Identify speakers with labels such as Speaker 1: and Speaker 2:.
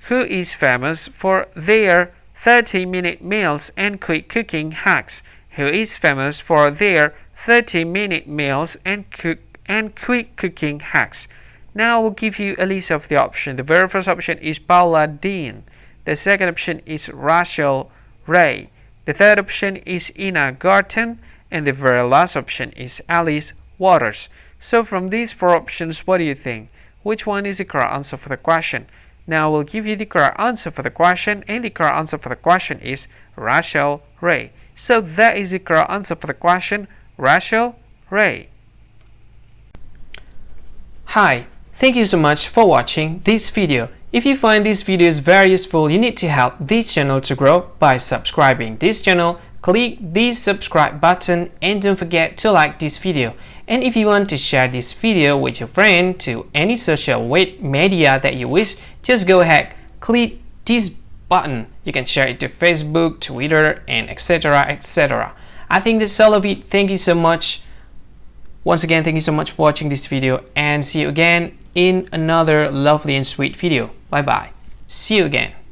Speaker 1: who is famous for their 30-minute meals and quick cooking hacks? Who is famous for their 30-minute meals and quick cooking hacks? Now I will give you a list of the options. The very first option is Paula Deen. The second option is Rachel Ray. The third option is Ina Garten. And the very last option is Alice Waters. So from these four options, what do you think? Which one is the correct answer for the question? Now I will give you the correct answer for the question, and the correct answer for the question is Rachel Ray. So that is the correct answer for the question, Rachel Ray.
Speaker 2: Hi, thank you so much for watching this video. If you find these videos very useful, you need to help this channel to grow by subscribing this channel. Click this subscribe button and don't forget to like this video. And if you want to share this video with your friend to any social media that you wish, just go ahead, click this button. You can share it to Facebook, Twitter, and etc. etc. I think that's all of it. Thank you so much. Once again, thank you so much for watching this video, and see you again in another lovely and sweet video. Bye bye. See you again.